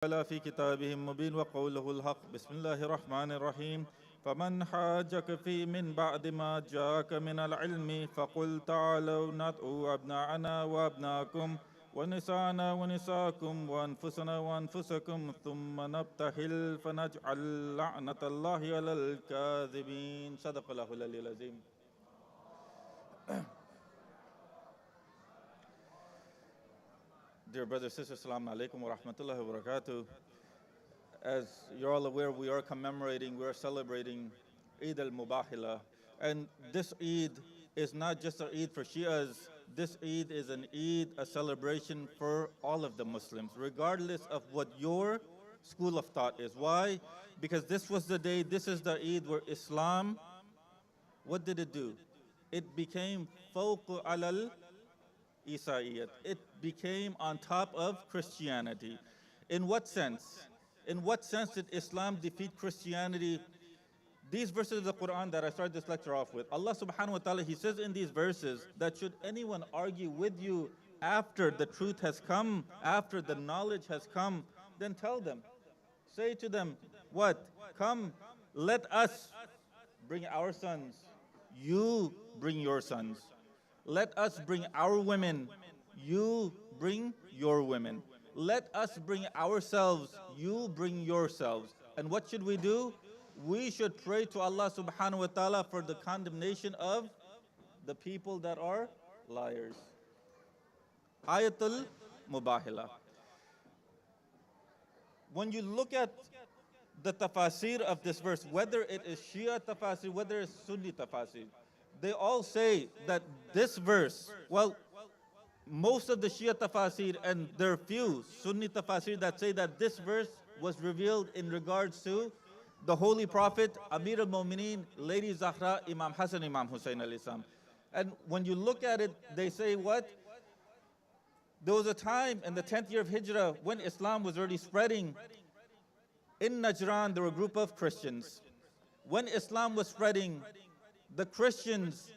تعالى في كتابه المبين وقوله الحق بسم الله الرحمن الرحيم فمن حاجك في من بعد ما جاءك من العلم فقل تعالوا ندعو أبناءنا وأبناءكم ونساءنا ونساءكم وأنفسنا وأنفسكم ثم نبتهل فنجعل لعنة الله على الكاذبين صدق الله العلي العظيم. Dear brothers and sisters, Assalamu alaikum wa rahmatullahi wa barakatuh. As you're all aware, we are celebrating Eid al-Mubahila. And this Eid is not just an Eid for Shias. This Eid is an Eid, a celebration for all of the Muslims, regardless of what your school of thought is. Why? Because this was the day, this is the Eid where Islam, what did it do? It became fawq alal Isaiyat. It became on top of Christianity. In what sense? In what sense did Islam defeat Christianity? These verses of the Quran that I started this lecture off with, Allah subhanahu wa ta'ala, He says in these verses that should anyone argue with you after the truth has come, after the knowledge has come, then tell them. Say to them, what? Come, let us bring our sons. You bring your sons. Let us bring our women, you bring your women. Let us bring ourselves, you bring yourselves. And what should we do? We should pray to Allah subhanahu wa ta'ala for the condemnation of the people that are liars. Ayatul Mubahila. When you look at the tafasir of this verse, whether it is Shia tafasir, whether it's Sunni tafasir, they all say that this verse, well, most of the Shia tafasir and there are few Sunni tafasir that say that this verse was revealed in regards to the Holy Prophet, Amir al-Mu'mineen, Lady Zahra, Imam Hassan, Imam Hussein alayhi salam. And when you look at it, they say what? There was a time in the 10th year of Hijrah when Islam was already spreading. In Najran, there were a group of Christians. When Islam was spreading, the Christians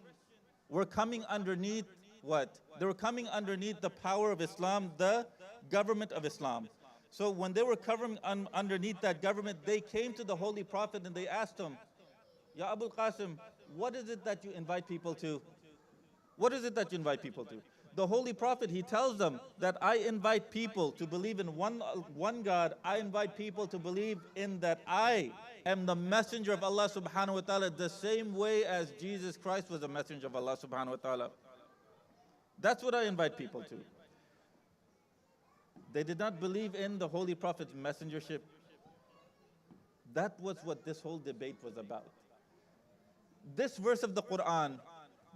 were coming underneath what? They were coming underneath the power of Islam, the government of Islam. So when they were covering underneath that government, they came to the Holy Prophet and they asked him, Ya Abul Qasim, what is it that you invite people to? What is it that you invite people to? The Holy Prophet, he tells them that I invite people to believe in one God. I invite people to believe in that I am the messenger of Allah subhanahu wa ta'ala, the same way as Jesus Christ was a messenger of Allah subhanahu wa ta'ala. That's what I invite people to. They did not believe in the Holy Prophet's messengership. That was what this whole debate was about. This verse of the Quran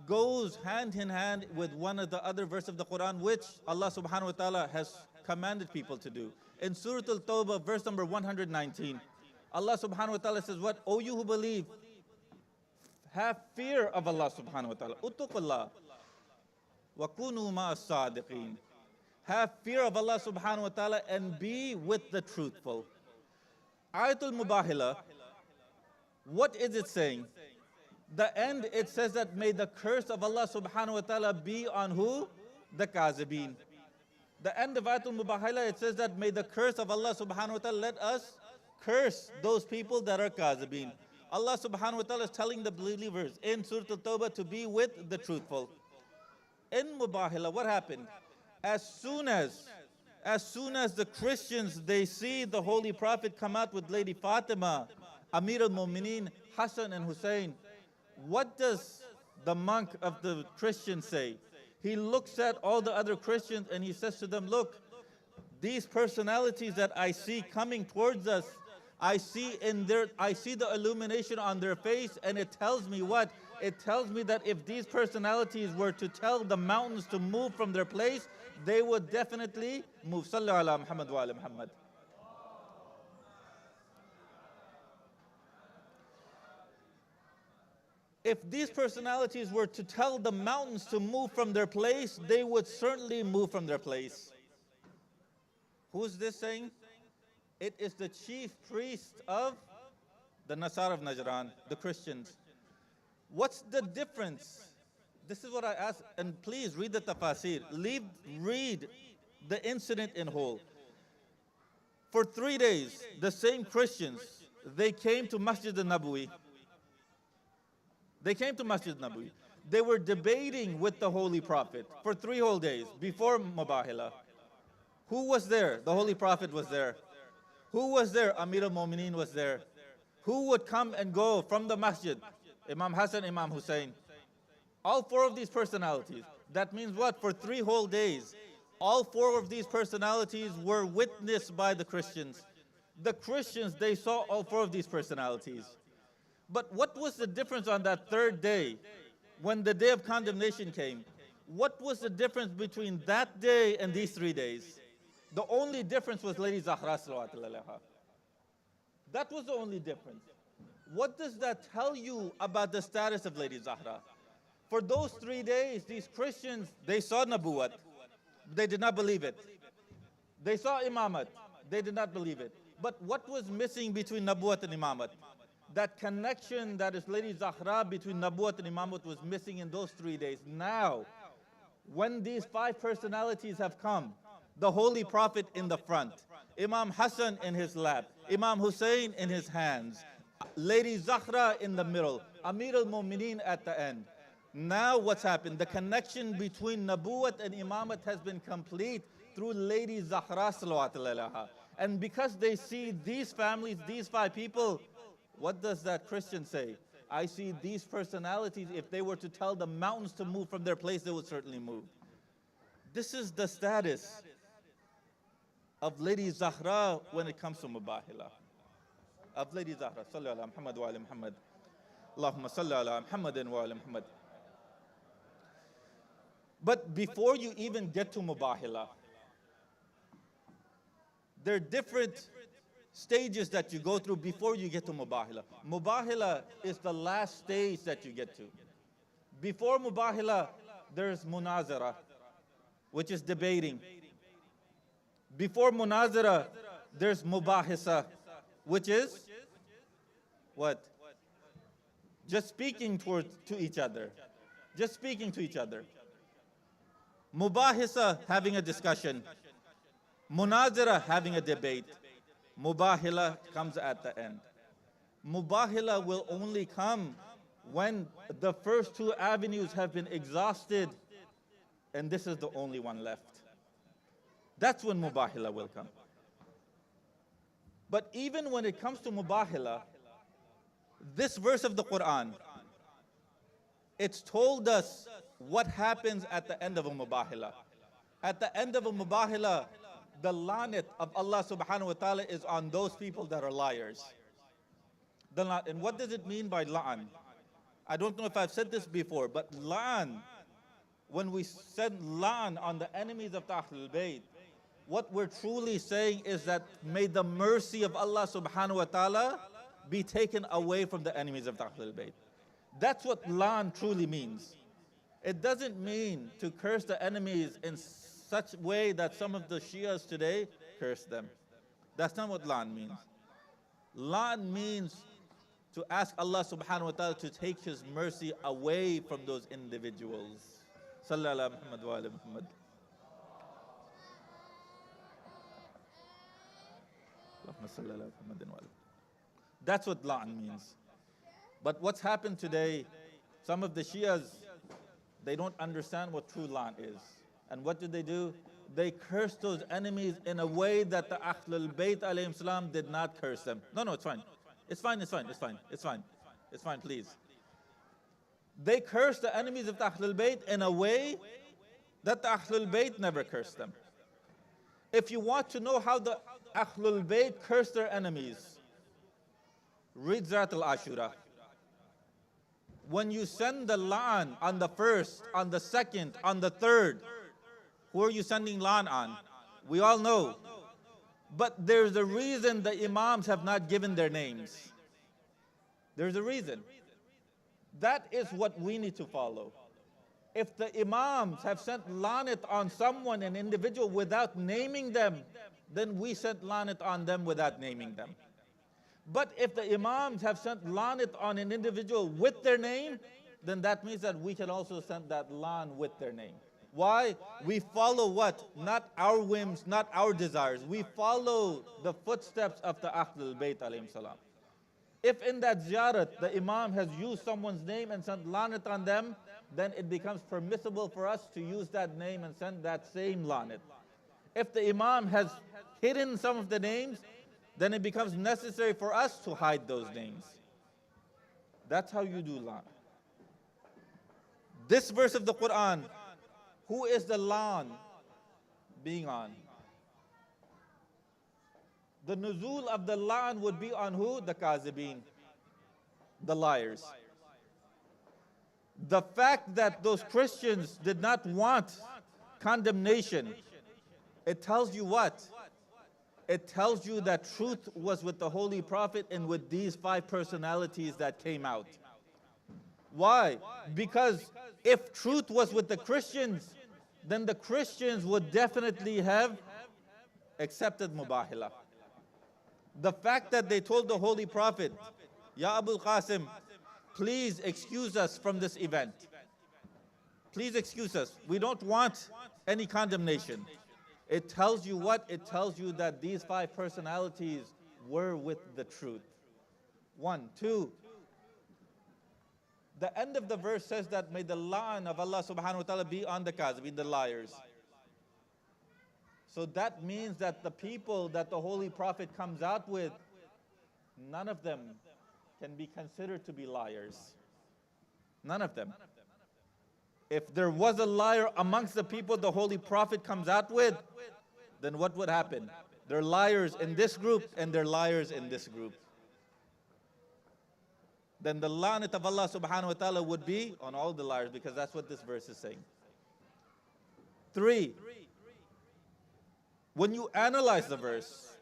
goes hand in hand with one of the other verses of the Quran which Allah subhanahu wa ta'ala has commanded people to do. In Surah Al-Tawbah, verse number 119, Allah subhanahu wa ta'ala says, what? O you who believe, have fear of Allah subhanahu wa ta'ala. Uttaqullah wa kunu ma'as sadiqeen. Have fear of Allah subhanahu wa ta'ala and be with the truthful. Ayatul Mubahila, what is it saying? The end, it says that may the curse of Allah subhanahu wa ta'ala be on who? The Kazibin. The end of Ayatul Mubahila, it says that may the curse of Allah subhanahu wa ta'ala, let us curse those people that are Kazibin. Allah subhanahu wa ta'ala is telling the believers in Surah Al-Tawbah to be with the truthful. In Mubahila, what happened? As soon as the Christians, they see the Holy Prophet come out with Lady Fatima, Amir al-Mu'mineen, Hassan and Hussein, what does the monk of the Christians say? He looks at all the other Christians and he says to them, look, these personalities that I see coming towards us, I see the illumination on their face, and it tells me what? It tells me that if these personalities were to tell the mountains to move from their place, they would definitely move. Sallallahu ala Muhammad wa ala Muhammad. If these personalities were to tell the mountains to move from their place, they would certainly move from their place. Who's this saying? It is the chief priest of the Nasara of Najran, the Christians. What's the difference? This is what I ask, and please read the tafasir. Read the incident in whole. For 3 days, the same Christians, they came to Masjid al-Nabawi. They came to Masjid al-Nabawi. They were debating with the Holy Prophet for 3 whole days before Mubahala. Who was there? The Holy Prophet was there. Who was there? Amir al-Mu'mineen was there. Who would come and go from the masjid? Imam Hassan, Imam Hussein. All 4 of these personalities. That means what? For 3 whole days, all 4 of these personalities were witnessed by the Christians. The Christians, they saw all 4 of these personalities. But what was the difference on that 3rd day, when the day of condemnation came? What was the difference between that day and these 3 days? The only difference was Lady Zahra salawatullah alaiha. That was the only difference. What does that tell you about the status of Lady Zahra? For those 3 days, these Christians, they saw Nabuwat. They did not believe it. They saw Imamat. They did not believe it. But what was missing between Nabuwat and Imamat? That connection that is Lady Zahra between Nabuwat and Imamat was missing in those 3 days. Now, when these 5 personalities have come, the Holy Prophet in the front, Imam Hassan in his lap, Imam Hussein in his hands, Lady Zahra in the middle, Amir al-Mu'mineen at the end. Now what's happened? The connection between Nabuwat and Imamat has been complete through Lady Zahra salawatullah alaiha. And because they see these families, these 5 people, what does that Christian say? I see these personalities, if they were to tell the mountains to move from their place, they would certainly move. This is the status of Lady Zahra when it comes to Mubahila. Of Lady Zahra. Salli ala Muhammad wa ala Muhammad. Allahumma salli ala Muhammadin wa ala Muhammad. But before you even get to Mubahila, there are different stages that you go through before you get to Mubahila. Mubahila is the last stage that you get to. Before Mubahila, there's Munazara, which is debating. Before Munazara, there's Mubahisa, which is what? Just speaking to each other. Just speaking to each other. Mubahisa, having a discussion. Munazara, having a debate. Mubahila comes at the end. Mubahila will only come when the first 2 avenues have been exhausted, and this is the only one left. That's when Mubahila will come. But even when it comes to Mubahila, this verse of the Quran, it's told us what happens at the end of a Mubahila. At the end of a Mubahila, the lanat of Allah subhanahu wa ta'ala is on those people that are liars. And what does it mean by la'an? I don't know if I've said this before, but la'an, when we said la'an on the enemies of Ahlul Bayt, what we're truly saying is that may the mercy of Allah subhanahu wa ta'ala be taken away from the enemies of Ahlul Bayt. That's what la'an truly means. It doesn't mean to curse the enemies in such way that some of the Shias today curse them. That's not what la'an means. La'an means to ask Allah subhanahu wa ta'ala to take His mercy away from those individuals. Sallallahu Muhammad wa ala Muhammad. That's what la'an means. But what's happened today, some of the Shias, they don't understand what true la'an is. And what do? They curse those enemies in a way that the Ahlul Bayt alayhim salam did not curse them. No, it's fine. It's fine, please. They curse the enemies of the Ahlul Bayt in a way that the Ahlul Bayt never cursed them. If you want to know how the Ahlul Bayt curse their enemies, read Zarat al-Ashura. When you send the la'an on the first, on the second, on the third, who are you sending la'an on? We all know. But there's a reason the Imams have not given their names. There's a reason. That is what we need to follow. If the Imams have sent la'nat on someone, an individual, without naming them, then we sent la'nat on them without naming them. But if the Imams have sent la'nat on an individual with their name, then that means that we can also send that la'an with their name. Why? We follow what? Not our whims, not our desires. We follow the footsteps of the Ahlul Bayt alayhim salam. If in that ziyarat the Imam has used someone's name and sent lanat on them, then it becomes permissible for us to use that name and send that same lanat. If the Imam has hidden some of the names, then it becomes necessary for us to hide those names. That's how you do lan. This verse of the Quran, who is the lan being on? The nuzul of the lan would be on who? The kazibin, the liars. The fact that those Christians did not want condemnation, it tells you what? It tells you that truth was with the Holy Prophet and with these 5 personalities that came out. Why? Because if truth was with the Christians, then the Christians would definitely have accepted Mubahilah. The fact that they told the Holy Prophet, Ya Abul Qasim, please excuse us from this event. Please excuse us. We don't want any condemnation. It tells you what? It tells you that these 5 personalities were with the truth. 1, 2. The end of the verse says that may the la'an of Allah subhanahu wa ta'ala be on the kazibin, the liars. So that means that the people that the Holy Prophet comes out with, none of them can be considered to be liars. None of them. If there was a liar amongst the people the Holy Prophet comes out with, then what would happen? They're liars in this group and they're liars in this group. Then the la'nat of Allah subhanahu wa ta'ala would be on all the liars, because that's what this verse is saying. 3, when you analyze the verse,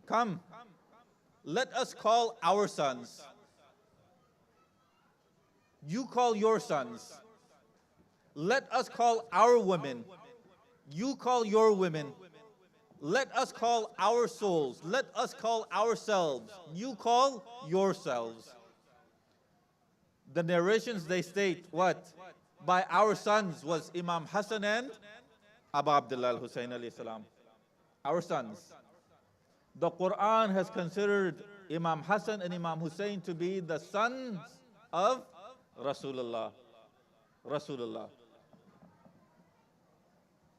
come, let us call our sons. You call your sons. Let us call our women. You call your women. Let us call our souls. Let us call ourselves. You call yourselves. The narrations, they state what? By our sons was Imam Hassan and Abu Abdullah al-Hussein alayhi salam. Our sons. The Quran has considered Imam Hassan and Imam Hussein to be the sons of Rasulullah. Rasulullah.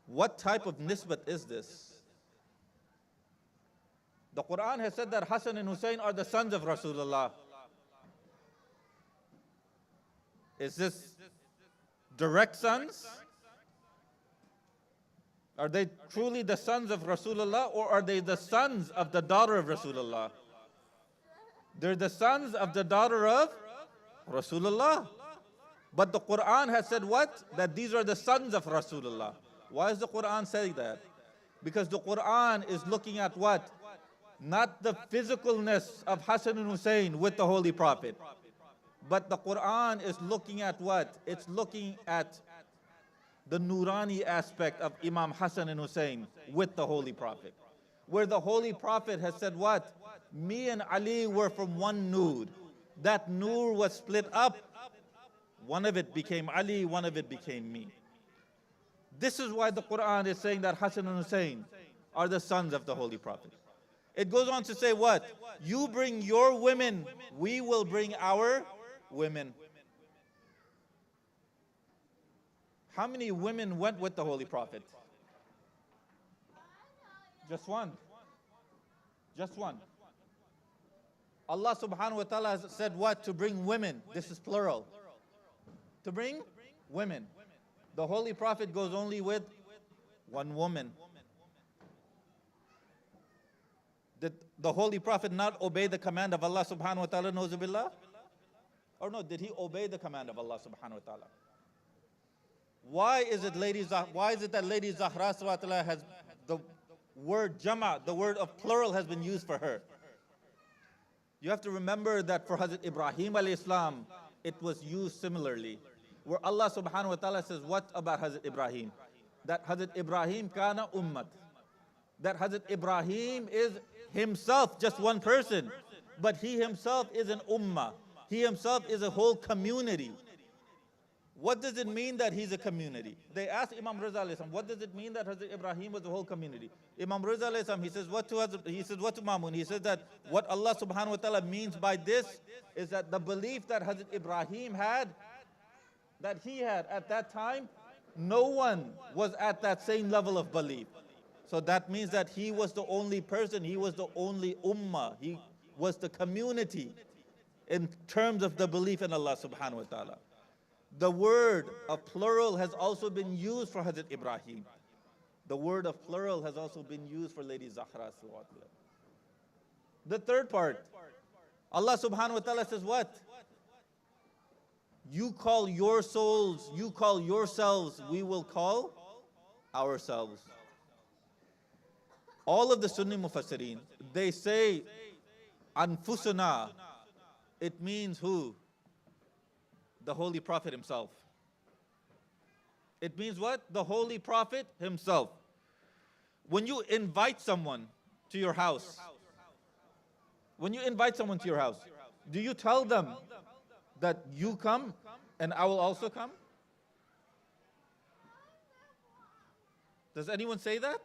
What type of nisbat is this? The Quran has said that Hassan and Hussein are the sons of Rasulullah. Is this direct sons? Are they truly the sons of Rasulullah, or are they the sons of the daughter of Rasulullah? They're the sons of the daughter of Rasulullah. But the Quran has said what? That these are the sons of Rasulullah. Why is the Quran saying that? Because the Quran is looking at what? Not the physicalness of Hassan and Hussein with the Holy Prophet. But the Quran is looking at what? It's looking at the Nurani aspect of Imam Hassan and Hussein with the Holy Prophet. Where the Holy Prophet has said what? Me and Ali were from one nur. That nur was split up. One of it became Ali, one of it became me. This is why the Quran is saying that Hassan and Hussein are the sons of the Holy Prophet. It goes on to say what? You bring your women, we will bring our women. How many women went with the Holy Prophet? Just one. Just one. Allah subhanahu wa ta'ala has said what? To bring women. This is plural. To bring women. The Holy Prophet goes only with one woman. Did the Holy Prophet not obey the command of Allah subhanahu wa ta'ala, nauzubillah? Or no, did he obey the command of Allah subhanahu wa ta'ala? Why is it that Lady Zahra sallallahu alaihi wasallam has the word jama, the word of plural has been used for her? You have to remember that for Hazrat Ibrahim alayhi salam, it was used similarly. Where Allah subhanahu wa ta'ala says what about Hazrat Ibrahim? That Hazrat Ibrahim kana ummat. That Hazrat Ibrahim is himself just one person, but he himself is an ummah. He himself is a whole community. What does it mean that he's a community? They asked Imam Raza alayhi salam, what does it mean that Hazrat Ibrahim was the whole community? Imam Raza alayhi salam, he says what to Mamun? He says that what Allah subhanahu wa ta'ala means by this is that the belief that Hazrat Ibrahim had, that he had at that time, no one was at that same level of belief. So that means that he was the only person, he was the only ummah, he was the community in terms of the belief in Allah subhanahu wa ta'ala. The word of plural has also been used for Hazrat Ibrahim. The word of plural has also been used for Lady Zahra. The third part, Allah subhanahu wa ta'ala says what? You call your souls, you call yourselves, we will call ourselves. All of the Sunni Mufassirin, they say, Anfusuna, it means who? The Holy Prophet himself. It means what? The Holy Prophet himself. When you invite someone to your house, do you tell them that you come and I will also come? Does anyone say that?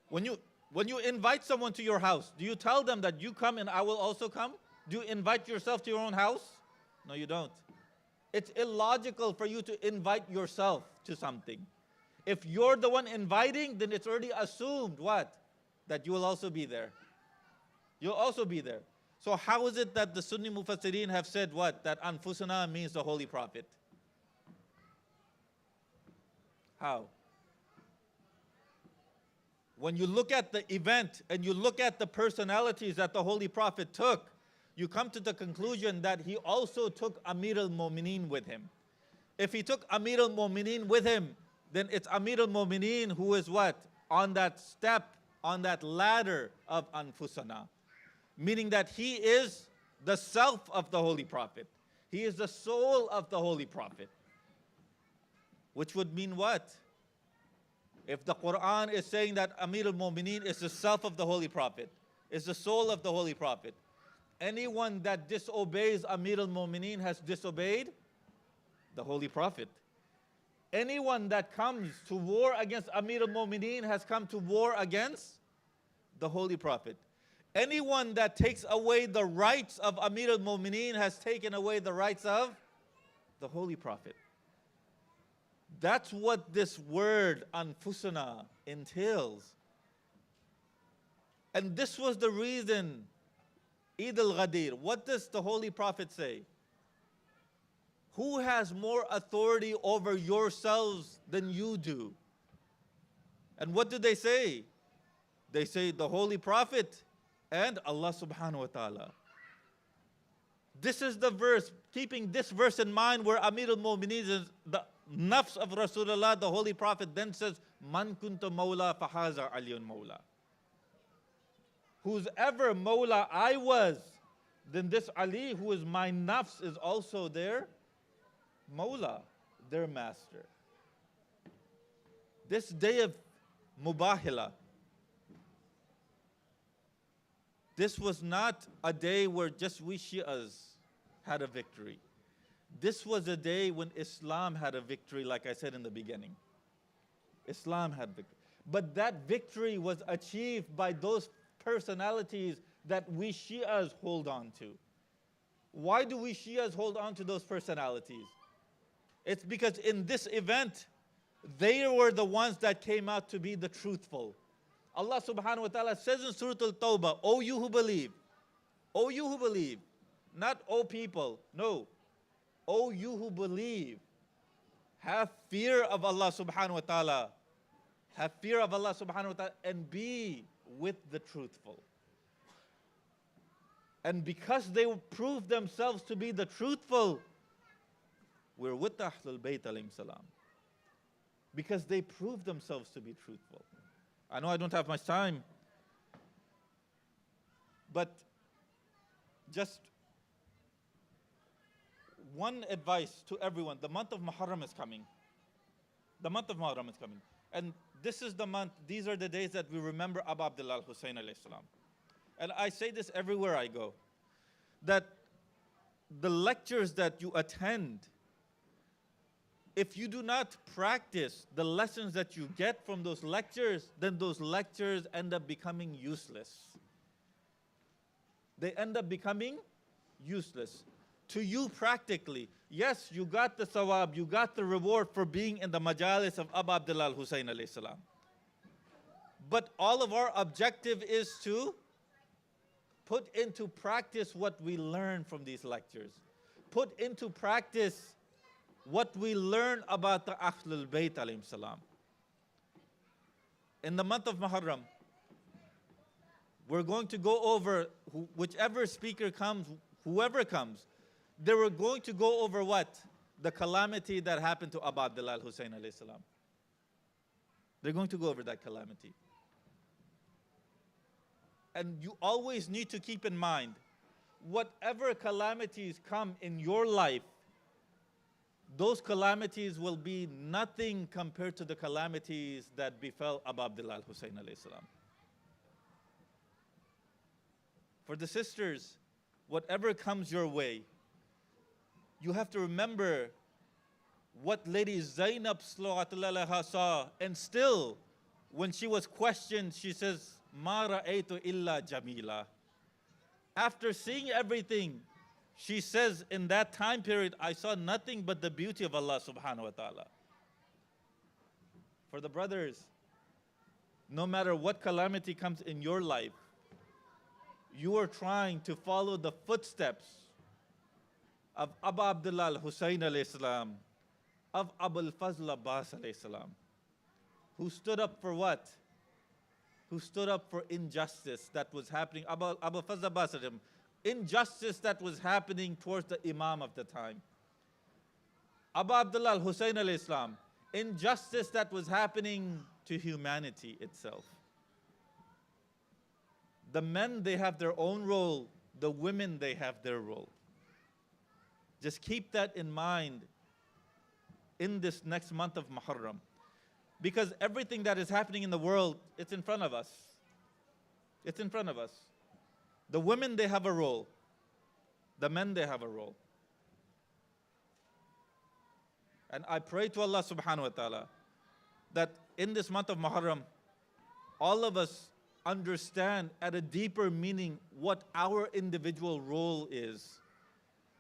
When you invite someone to your house, do you tell them that you come and I will also come? Do you invite yourself to your own house? No, you don't. It's illogical for you to invite yourself to something. If you're the one inviting, then it's already assumed what? That you will also be there. You'll also be there. So how is it that the Sunni Mufassirin have said what? That Anfusana means the Holy Prophet. How? When you look at the event and you look at the personalities that the Holy Prophet took, you come to the conclusion that he also took Amir al-Mu'mineen with him. If he took Amir al-Mu'mineen with him, then it's Amir al-Mu'mineen who is what? On that step, on that ladder of Anfusana. Meaning that he is the self of the Holy Prophet. He is the soul of the Holy Prophet. Which would mean what? If the Quran is saying that Amir al-Mu'mineen is the self of the Holy Prophet, is the soul of the Holy Prophet, anyone that disobeys Amir al-Mu'mineen has disobeyed the Holy Prophet. Anyone that comes to war against Amir al-Mu'mineen has come to war against the Holy Prophet. Anyone that takes away the rights of Amir al-Mu'mineen has taken away the rights of the Holy Prophet. That's what this word Anfusana entails. And this was the reason Eid al-Ghadir, what does the Holy Prophet say? Who has more authority over yourselves than you do? And what do they say? They say the Holy Prophet and Allah subhanahu wa ta'ala. This is the verse, keeping this verse in mind where Amir al-Mu'mineen is the nafs of Rasulullah, the Holy Prophet then says, Man kunta mawla fahaza aliyun mawla. Whose ever Mawla I was, then this Ali who is my nafs is also their Mawla, their master. This day of Mubahila, this was not a day where just we Shias had a victory. This was a day when Islam had a victory, like I said in the beginning. Islam had victory. But that victory was achieved by those personalities that we Shias hold on to. Why do we Shias hold on to those personalities? It's because in this event, they were the ones that came out to be the truthful. Allah subhanahu wa ta'ala says in Surah Al-Tawbah, O you who believe, O you who believe, not O people, no. O you who believe, have fear of Allah subhanahu wa ta'ala. Have fear of Allah subhanahu wa ta'ala and be with the truthful. And because they proved themselves to be the truthful, we're with the Ahlul Bayt alayhim salam. Because they proved themselves to be truthful. I know I don't have much time, but just one advice to everyone. The month of Muharram is coming. The month of Muharram is coming. And this is the month, these are the days that we remember Abu Abdullah al-Hussein alayhi salam. And I say this everywhere I go, that the lectures that you attend if you do not practice the lessons that you get from those lectures, then those lectures end up becoming useless. They end up becoming useless. To you practically, yes, you got the sawab, you got the reward for being in the majalis of Abu Abdullah al-Husayn alayhi salam. But all of our objective is to put into practice what we learn from these lectures. Put into practice what we learn about the Ahlul Bayt alayhim salam. In the month of Muharram, we're going to go over, whichever speaker comes, whoever comes, they were going to go over what? The calamity that happened to Abu Abdullah al-Husayn alayhi salam. They're going to go over that calamity. And you always need to keep in mind, whatever calamities come in your life, those calamities will be nothing compared to the calamities that befell Abu Abdullah al-Husayn alayhi salam. For the sisters, whatever comes your way, you have to remember what Lady Zainab salawatullah anha saw, and still, when she was questioned, she says, "Ma ra'aytu illa jamila." After seeing everything, she says, in that time period, I saw nothing but the beauty of Allah subhanahu wa ta'ala. For the brothers, no matter what calamity comes in your life, you are trying to follow the footsteps of Abu Abdullah al-Husayn alayhi salam, of Abu al-Fazl Abbas alayhi salam, who stood up for what? Who stood up for injustice that was happening. Abu al-Fazl Abbas alayhi salam, injustice that was happening towards the Imam of the time. Abu Abdullah al-Husayn alayhi salam, injustice that was happening to humanity itself. The men, they have their own role. The women, they have their role. Just keep that in mind in this next month of Muharram. Because everything that is happening in the world, it's in front of us. It's in front of us. The women, they have a role. The men, they have a role. And I pray to Allah subhanahu wa ta'ala that in this month of Muharram, all of us understand at a deeper meaning what our individual role is.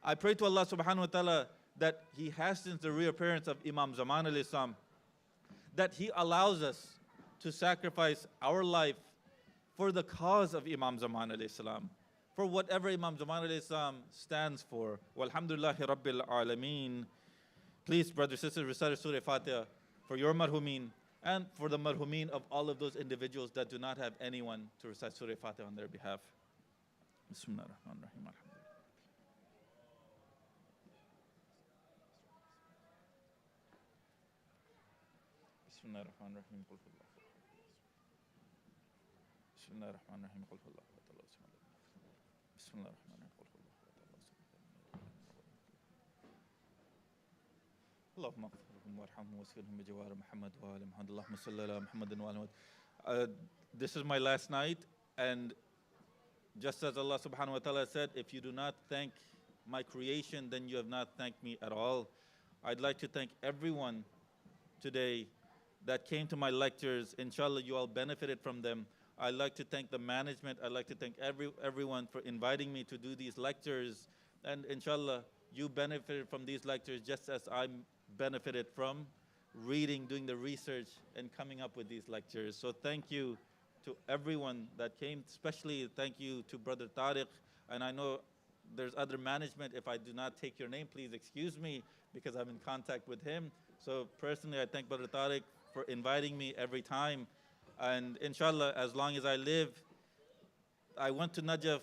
I pray to Allah subhanahu wa ta'ala that He hastens the reappearance of Imam Zaman alayhi salam, that He allows us to sacrifice our life for the cause of Imam Zaman alayhi salam, for whatever Imam Zaman alayhi salam stands for. Walhamdulillahi Rabbil Alameen. Please, brothers and sisters, recite Surah Fatiha for your marhumin and for the marhumin of all of those individuals that do not have anyone to recite Surah Fatiha on their behalf. Bismillah ar-Rahman ar-Rahim. Bismillah ar-Rahman ar-Rahim. Bismillah ar-Rahman ar-Rahim. Bismillah ar-Rahman ar-Rahim. اللهم اغفرهم وارحمهم واسكنهم بجوار محمد وآل محمد اللهم صل على محمد وآل محمد. This is my last night, and just as Allah subhanahu wa ta'ala said, if you do not thank my creation, then you have not thanked me at all. I'd like to thank everyone today that came to my lectures. Inshallah, you all benefited from them. I'd like to thank the management. I'd like to thank everyone for inviting me to do these lectures. And inshallah, you benefited from these lectures just as I benefited from reading, doing the research, and coming up with these lectures. So thank you to everyone that came, especially thank you to Brother Tariq. And I know there's other management. If I do not take your name, please excuse me, because I'm in contact with him. So personally, I thank Brother Tariq for inviting me every time. And inshallah, as long as I live, I went to Najaf,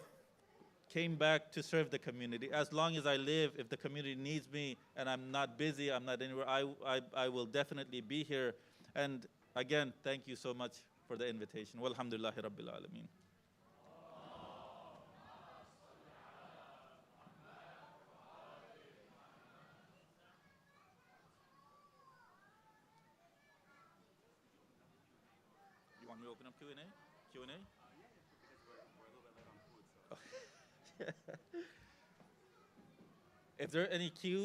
came back to serve the community. As long as I live, if the community needs me and I'm not busy, I'm not anywhere, I will definitely be here. And again, thank you so much for the invitation. Walhamdulillahi Rabbil Alameen. You want me to open up Q&A? Q&A? If there are any Q's,